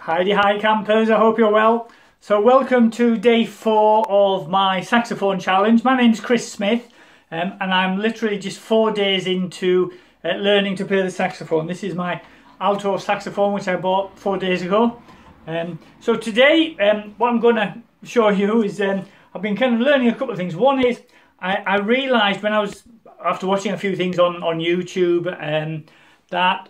Hi campers, I hope you're well. So welcome to day 4 of my saxophone challenge. My name's Chris Smith and I'm literally just 4 days into learning to play the saxophone. This is my alto saxophone which I bought 4 days ago. So today what I'm going to show you is I've been kind of learning a couple of things. One is I realised when I was, after watching a few things on YouTube, that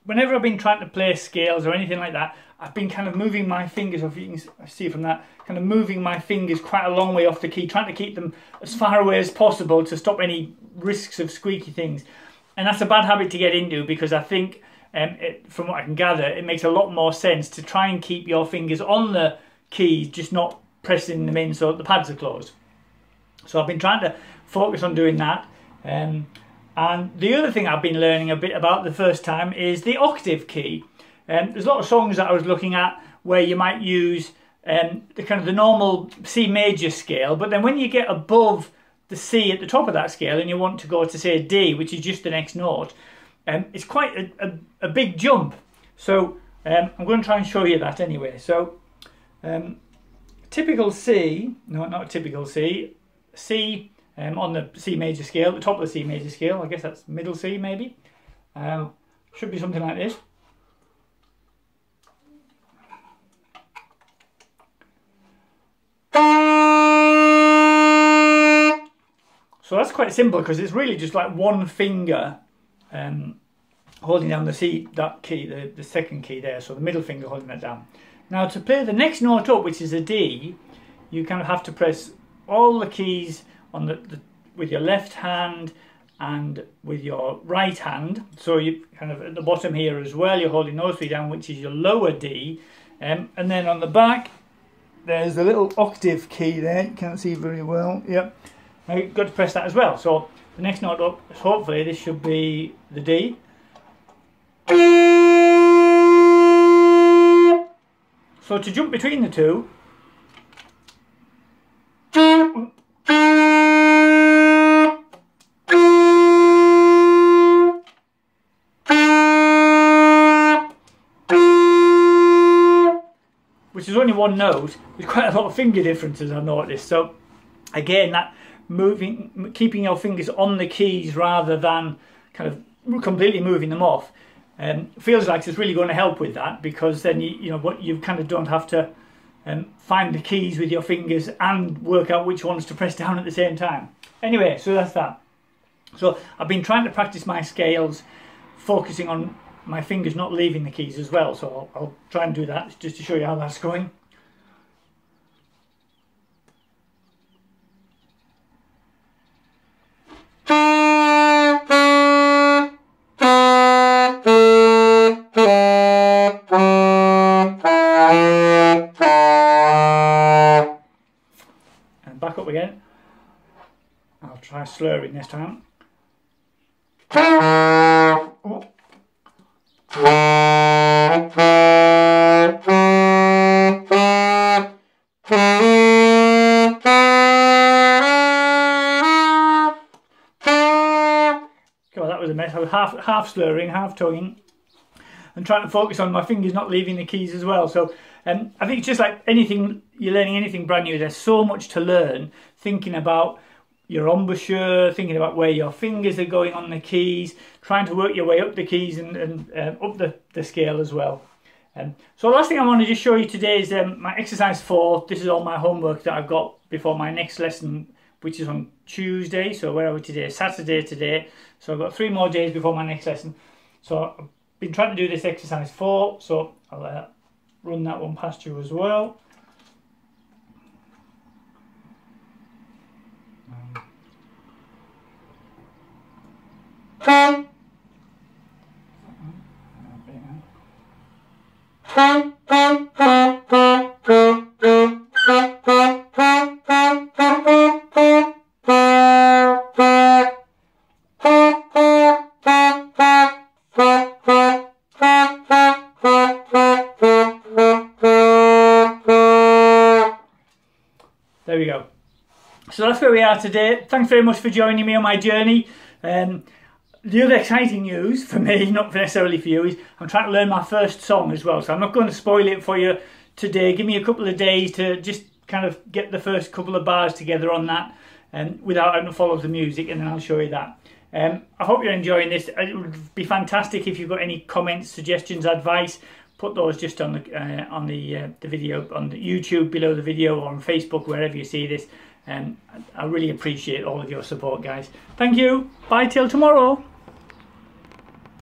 whenever I've been trying to play scales or anything like that, I've been kind of moving my fingers, if you can see from that, kind of moving my fingers quite a long way off the key, trying to keep them as far away as possible to stop any risks of squeaky things. And that's a bad habit to get into, because I think, from what I can gather, it makes a lot more sense to try and keep your fingers on the keys, just not pressing them in so the pads are closed. So I've been trying to focus on doing that. And the other thing I've been learning a bit about the first time is the octave key. There's a lot of songs that I was looking at where you might use the normal C major scale, but then when you get above the C at the top of that scale and you want to go to say D, which is just the next note, it's quite a big jump. So I'm going to try and show you that anyway. So typical C, no, not a typical C, C on the C major scale, the top of the C major scale, I guess that's middle C maybe, should be something like this. So that's quite simple, because it's really just like one finger holding down the C, that key, the second key there, so the middle finger holding that down. Now to play the next note up, which is a D, you kind of have to press all the keys on with your left hand and with your right hand. So you kind of at the bottom here as well, you're holding those three down, which is your lower D, and then on the back there's a little octave key there, you can't see very well, yep. Now you've got to press that as well. So the next note up, hopefully this should be the D. So to jump between the two, which is only one note, there's quite a lot of finger differences I've noticed. So again, that keeping your fingers on the keys rather than kind of completely moving them off, feels like it's really going to help with that, because then you kind of don't have to find the keys with your fingers and work out which ones to press down at the same time. Anyway, so that's that. So I've been trying to practice my scales, focusing on my fingers not leaving the keys as well, so I'll try and do that just to show you how that's going. And back up again. I'll try slurring this time. Oh. God, that was a mess. I was half slurring, half tonguing, and trying to focus on my fingers not leaving the keys as well. So I think it's just like anything, you're learning anything brand new, there's so much to learn, thinking about your embouchure, thinking about where your fingers are going on the keys, trying to work your way up the keys and up the scale as well. So the last thing I want to just show you today is my exercise 4. This is all my homework that I've got before my next lesson, which is on Tuesday. So where are we today? Saturday today. So I've got 3 more days before my next lesson. So I've been trying to do this exercise 4, so I'll run that one past you as well. There we go. So that's where we are today. Thanks very much for joining me on my journey. The other exciting news for me, not necessarily for you, is I'm trying to learn my first song as well. So I'm not going to spoil it for you today. Give me a couple of days to just kind of get the first couple of bars together on that, without having to follow the music, and then I'll show you that. I hope you're enjoying this. It would be fantastic if you've got any comments, suggestions, advice. Put those just on the video on the YouTube below the video, or on Facebook, wherever you see this. I really appreciate all of your support, guys. Thank you. Bye till tomorrow.